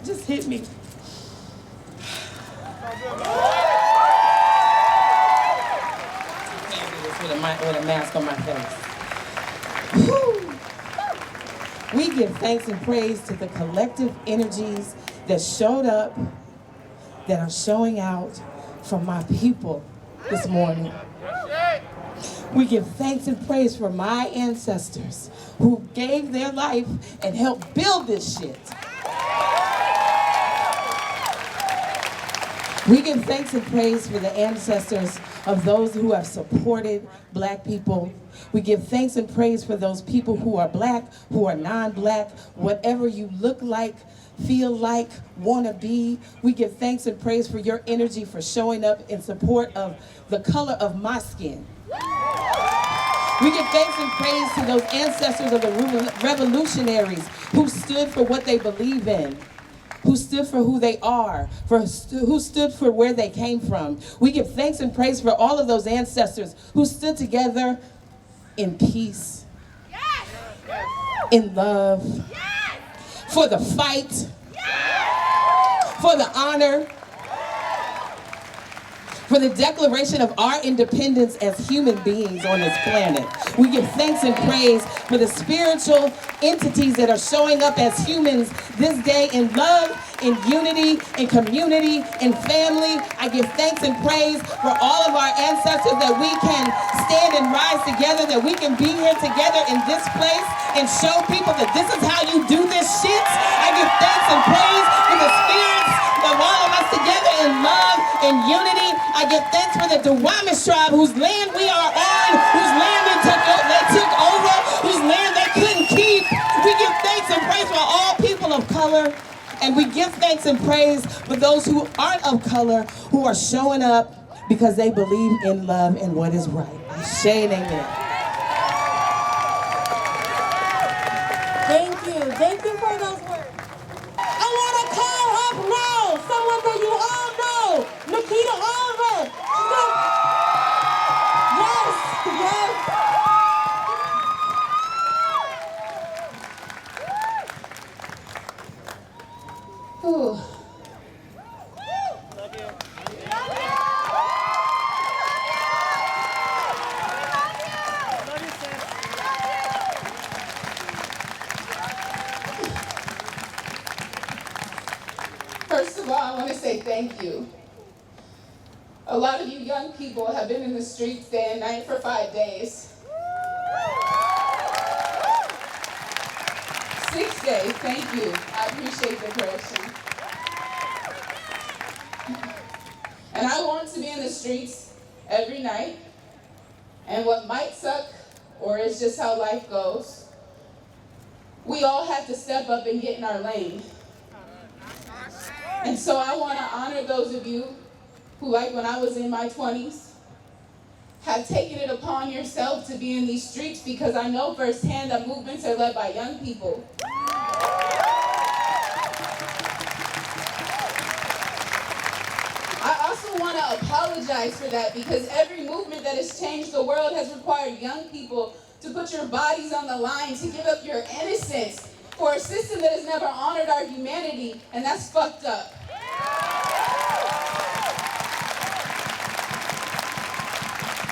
just hit me. Can't do this with a mask on my face. Whew. We give thanks and praise to the collective energies that showed up, that are showing out from my people this morning. We give thanks and praise for my ancestors who gave their life and helped build this shit. We give thanks and praise for the ancestors of those who have supported Black people. We give thanks and praise for those people who are Black, who are non-Black, whatever you look like, feel like, want to be. We give thanks and praise for your energy for showing up in support of the color of my skin. We give thanks and praise to those ancestors of the revolutionaries who stood for what they believe in, who stood for who they are, who stood for where they came from. We give thanks and praise for all of those ancestors who stood together in peace, in love, for the fight, for the honor, for the declaration of our independence as human beings on this planet. We give thanks and praise for the spiritual entities that are showing up as humans this day in love, in unity, in community, in family. I give thanks and praise for all of our ancestors that we can stand and rise together, that we can be here together in this place and show people that this is how you do this shit. I give thanks and praise for the spirits of all of us together in love and unity. I give thanks for the Duwamish tribe whose land we are on, whose land they took over, whose land they couldn't keep. We give thanks and praise for all people of color. And we give thanks and praise for those who aren't of color, who are showing up because they believe in love and what is right. Ashe and amen. Thank you. Thank you for those words. I want to call up now someone that you all know, Nikita Oliver. Yes, yes. Ooh. First of all, I want to say thank you. A lot of you young people have been in the streets day and night for 5 days. 6 days, thank you. I appreciate the correction. And I want to be in the streets every night. And what might suck, or it's just how life goes, we all have to step up and get in our lane. And so I want to honor those of you who, like when I was in my 20s, have taken it upon yourself to be in these streets, because I know firsthand that movements are led by young people. I also want to apologize for that, because every movement that has changed the world has required young people to put your bodies on the line, to give up your innocence for a system that has never honored our humanity, and that's fucked up.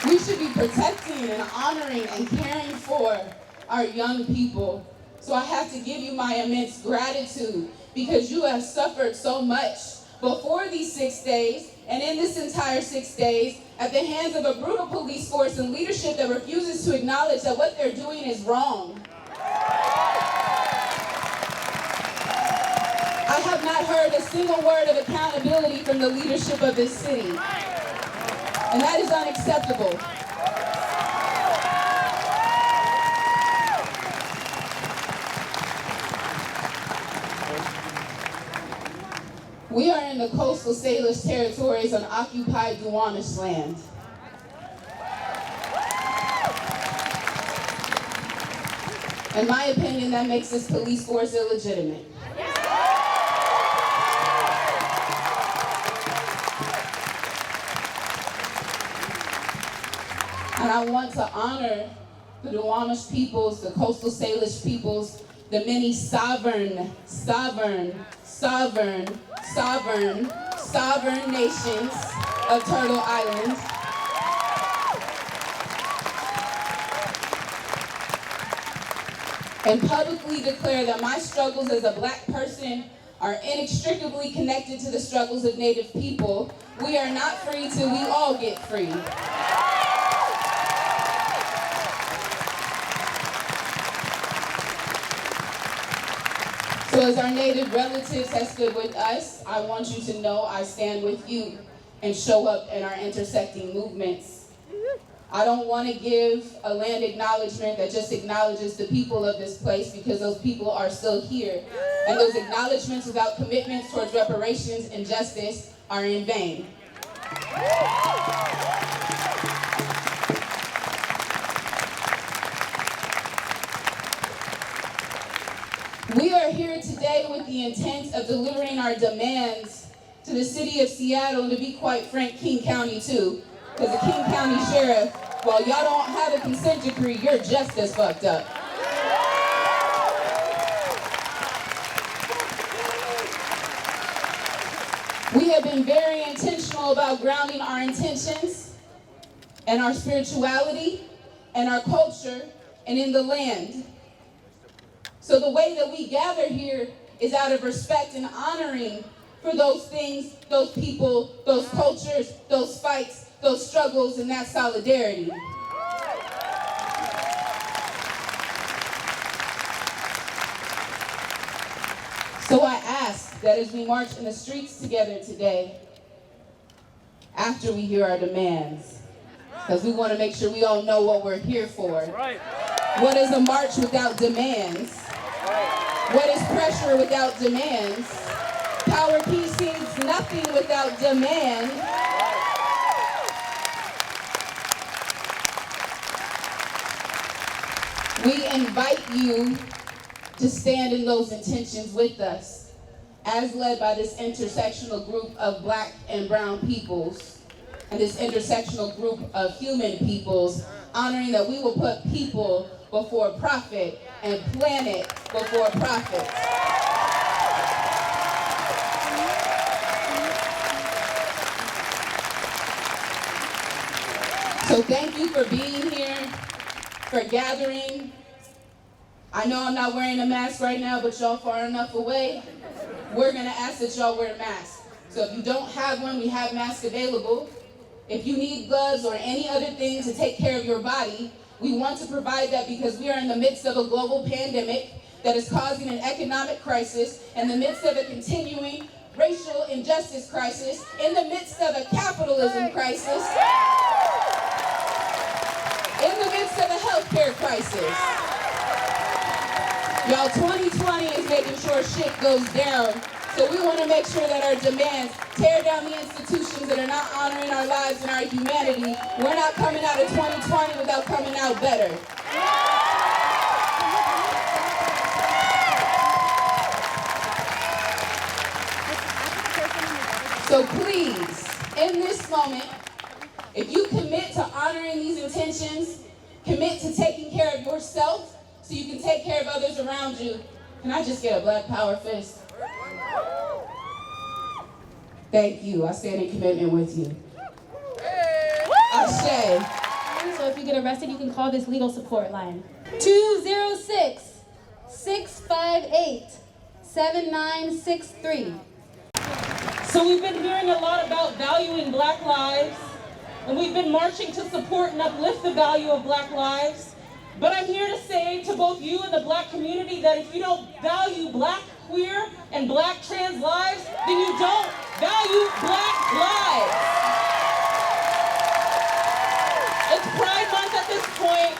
We should be protecting and honoring and caring for our young people. So I have to give you my immense gratitude, because you have suffered so much before these 6 days and in this entire 6 days at the hands of a brutal police force and leadership that refuses to acknowledge that what they're doing is wrong. I have not heard a single word of accountability from the leadership of this city. And that is unacceptable. We are in the coastal Salish territories on occupied Duwamish land. In my opinion, that makes this police force illegitimate. And I want to honor the Duwamish peoples, the coastal Salish peoples, the many sovereign nations of Turtle Island. And publicly declare that my struggles as a Black person are inextricably connected to the struggles of Native people. We are not free till we all get free. So as our Native relatives have stood with us, I want you to know I stand with you and show up in our intersecting movements. I don't want to give a land acknowledgement that just acknowledges the people of this place, because those people are still here. And those acknowledgements without commitments towards reparations and justice are in vain. We are here today with the intent of delivering our demands to the city of Seattle, and to be quite frank, King County too. Because the King County Sheriff, while y'all don't have a consent decree, you're just as fucked up. We have been very intentional about grounding our intentions and our spirituality and our culture and in the land. So the way that we gather here is out of respect and honoring for those things, those people, those cultures, those fights, those struggles, and that solidarity. So I ask that as we march in the streets together today, after we hear our demands, because we want to make sure we all know what we're here for. What is a march without demands? What is pressure without demands? Power PC's nothing without demand. We invite you to stand in those intentions with us, as led by this intersectional group of Black and brown peoples, and this intersectional group of human peoples, honoring that we will put people before profit and planet before profit. So thank you for being here, for gathering. I know I'm not wearing a mask right now, but y'all far enough away. We're gonna ask that y'all wear masks. So if you don't have one, we have masks available. If you need gloves or any other thing to take care of your body, we want to provide that, because we are in the midst of a global pandemic that is causing an economic crisis, in the midst of a continuing racial injustice crisis, in the midst of a capitalism crisis, in the midst of a healthcare crisis. Y'all, 2020 is making sure shit goes down. So we want to make sure that our demands tear down the institutions that are not honoring our lives and our humanity. We're not coming out of 2020 without coming out better. So please, in this moment, if you commit to honoring these intentions, commit to taking care of yourself so you can take care of others around you. Can I just get a Black Power fist? Thank you. I stand in commitment with you. Ashe. So if you get arrested, you can call this legal support line. 206-658-7963. So we've been hearing a lot about valuing Black lives, and we've been marching to support and uplift the value of Black lives. But I'm here to say to both you and the Black community that if you don't value Black, queer, and Black trans lives, then you don't value Black lives. It's Pride Month at this point,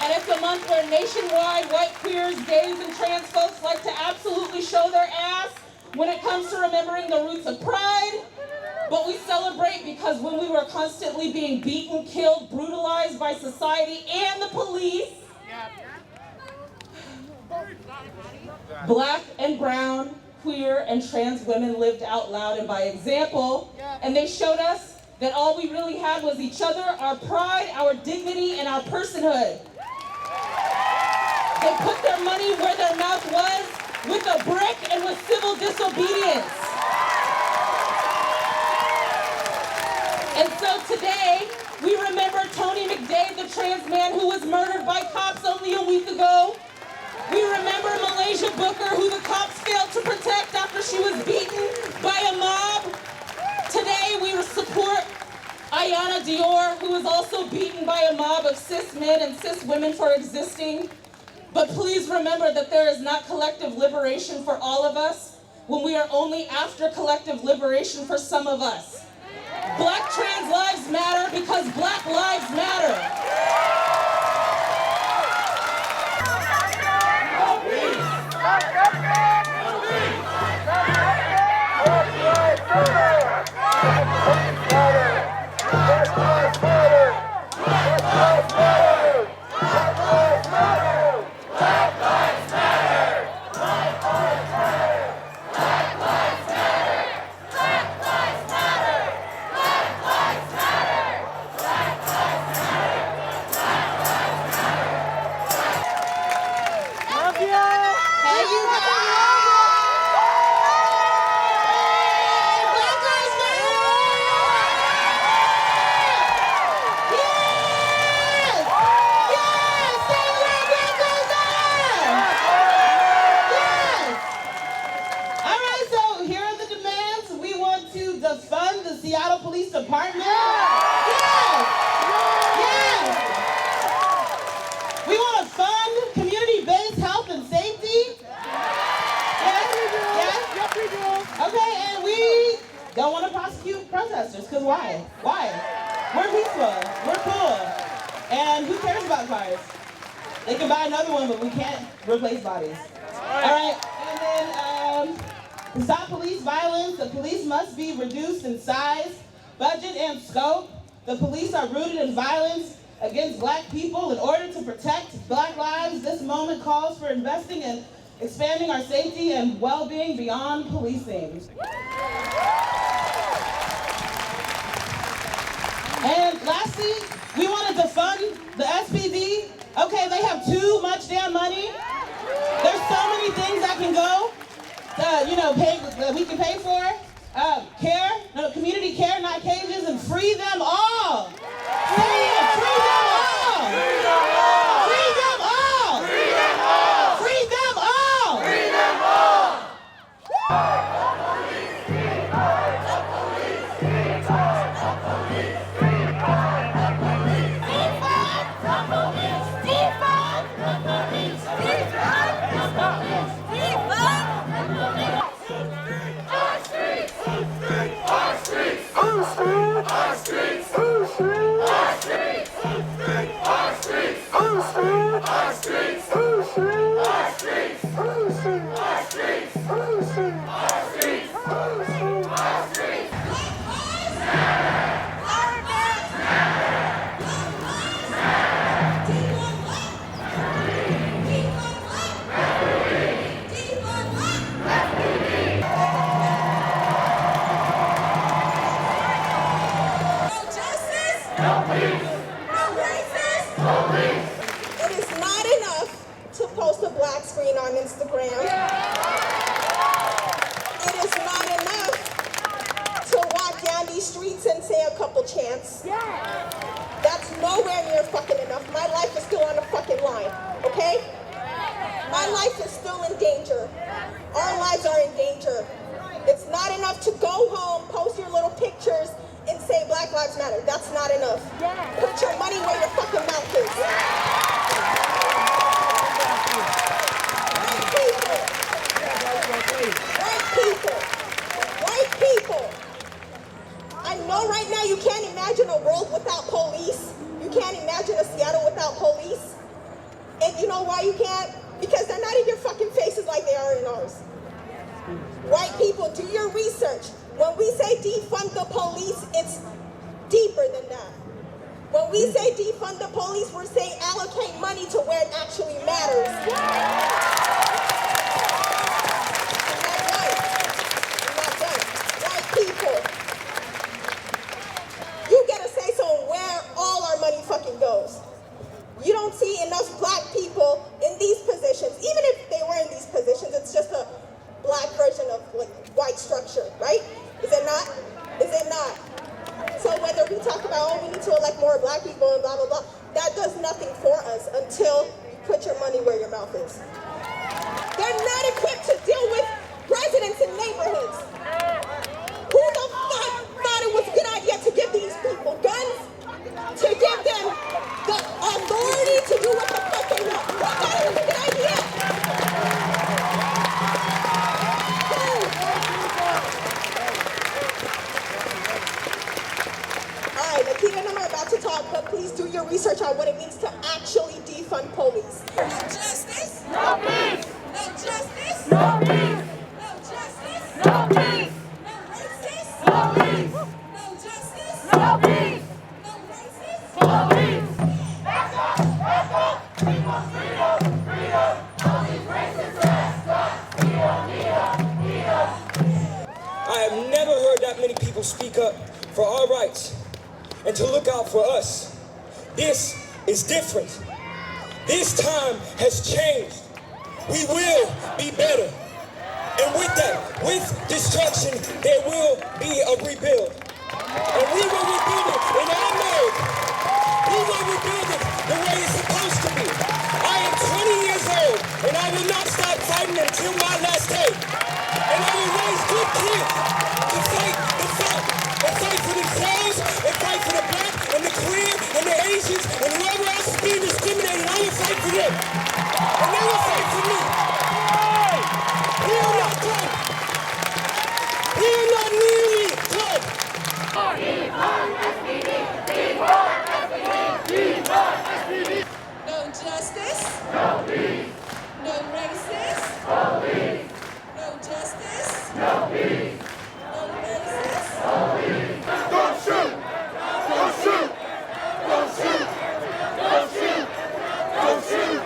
and it's a month where nationwide white queers, gays, and trans folks like to absolutely show their ass when it comes to remembering the roots of Pride. But we celebrate because when we were constantly being beaten, killed, brutalized by society and the police, Black and brown, queer, and trans women lived out loud and by example, and they showed us that all we really had was each other, our pride, our dignity, and our personhood. They put their money where their mouth was, with a brick and with civil disobedience. And so today, we remember Tony McDade, the trans man who was murdered by cops only a week ago. We remember Malaysia Booker, who the cops failed to protect after she was beaten by a mob. Today, we support Ayana Dior, who was also beaten by a mob of cis men and cis women for existing. But please remember that there is not collective liberation for all of us when we are only after collective liberation for some of us. Black trans lives matter because Black lives matter. Defund the Seattle Police Department. Yes. Yes. We want to fund community-based health and safety. Yes. Yes. We do. Okay, and we don't want to prosecute protesters, because why? Why? We're peaceful. We're cool. And who cares about cars? They can buy another one, but we can't replace bodies. All right. And then, to stop police violence, the police must be reduced in size, budget, and scope. The police are rooted in violence against Black people. In order to protect Black lives, this moment calls for investing in expanding our safety and well-being beyond policing. And lastly, we want to defund the SPD. Okay, they have too much damn money. There's so many things that can go. That we can pay for, community care, not cages, and free them all. Free them all. Free them all. Free them all. Free them all. Free them all. Free them all. It is not enough to post a black screen on Instagram. It is not enough to walk down these streets and say a couple chants. That's nowhere near fucking enough. My life is still on the fucking line, okay? My life is still in danger. Our lives are in danger. It's not enough to go home, post your little pictures, and say Black Lives Matter. That's not enough. Put your money where your fucking mouth is. White people. White people. White people. I know right now you can't imagine a world without police. You can't imagine a Seattle without police. And you know why you can't? Because they're not in your fucking faces like they are in ours. White people, do your research. When we say defund the police, it's deeper than that. When we say defund the police, we're saying allocate money to where it actually matters. I'm not done. White people, you get a say so on where all our money fucking goes. You don't see enough Black people in these positions more black people and blah, blah, blah. That does nothing for us until you put your money where your mouth is. They're not equipped to deal with residents in neighborhoods. Who the fuck thought it was a good idea to give these people guns? To give them the authority to do what the fuck they want? Who thought it was a good idea? Alright, Nikita and I are about to talk, but please do your research on what it means to actually defund police. No justice. No peace. No justice. No peace. No justice. No peace. No racist. No peace. No justice. No peace. No racist. Police. Back up. Back up. We want freedom. Freedom. All these racist rascals. Freedom. I have never heard that many people speak up for our rights and to look out for us. This is different. This time has changed. We will be better. And with that, with destruction, there will be a rebuild. And we will rebuild it in our mode. We will rebuild it the way it's supposed to be. I am 20 years old, and I will not stop fighting until my last day. And I will raise good kids to fight the fight. And fight for themselves, and fight for the black, and the queer, and the Asians, and whoever else is being discriminated. I will fight for them. And they will fight for me. We are not done. We are not nearly done. No justice. No peace. No racist. Police. No justice. No peace. No racist. Don't shoot. Don't shoot. Don't shoot. Don't shoot. Don't shoot.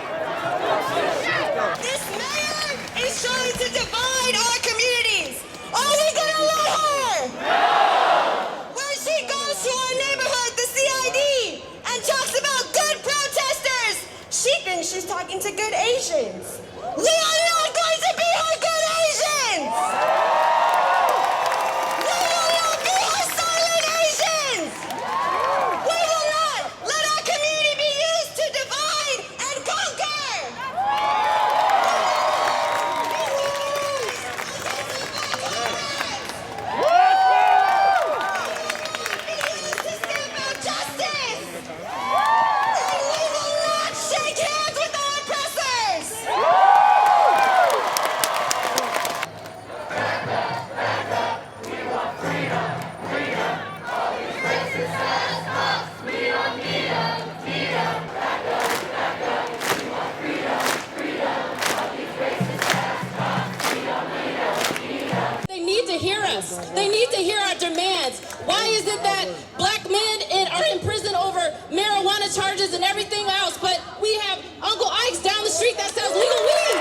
This mayor is trying to divide our communities. Are we gonna let her? No! When she goes to our neighborhood, the CID, and talks about good protesters, she thinks she's talking to good Asians. We are not going to be her good Asians! We will not be her silent Asians! We will not let our community be used to divide and conquer! They need to hear us. They need to hear our demands. Why is it that black men are in prison over marijuana charges and everything else, but we have Uncle Ike's down the street that sells legal weed?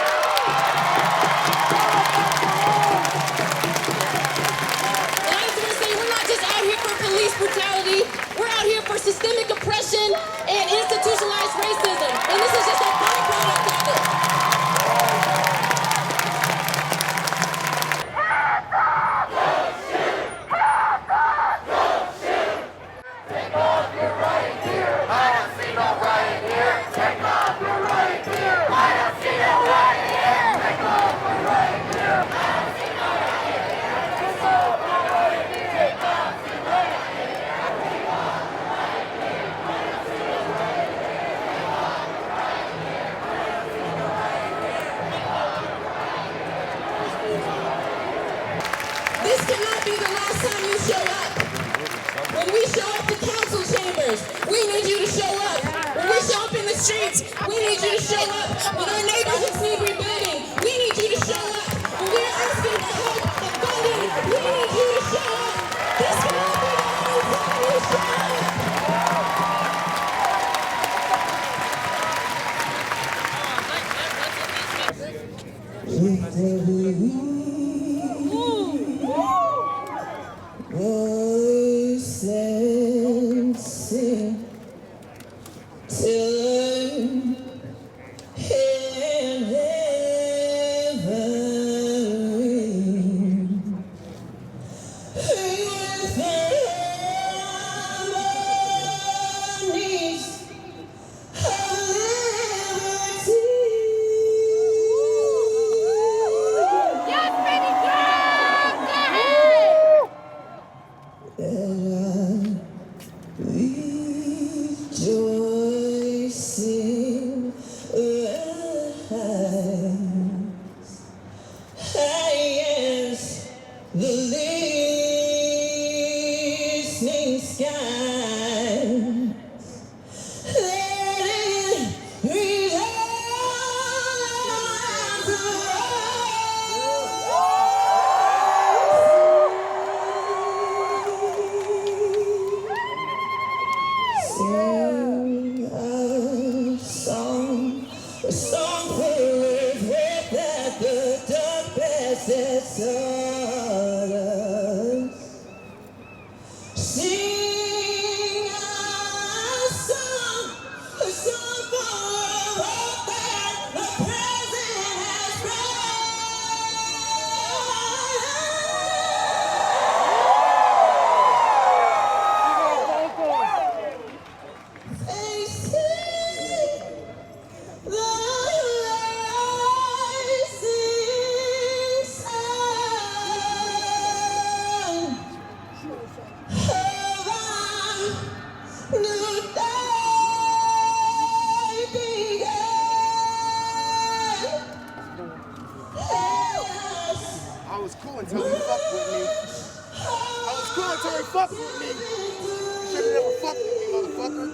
And I just want to say, we're not just out here for police brutality. We're out here for systemic oppression and institutionalized racism. And this is just a byproduct of it. This cannot be the last time you show up. When we show up to council chambers, we need you to show up. When we show up in the streets, we need you to show up. When our neighborhoods need rebuilding, we need you to show up. When we are asking for help and funding, we need you to show up. This cannot be the only time you show up. Till heaven Rejoicing as the listening sky. Let it sing a song full of hope that the dark past has taught us. Sing a song full of hope that the present has brought. Facing the rising sun of our new day began. Yes, I was cool until he fucked with me. I was cool until he fucked with me. You should have never fucked with me, motherfucker.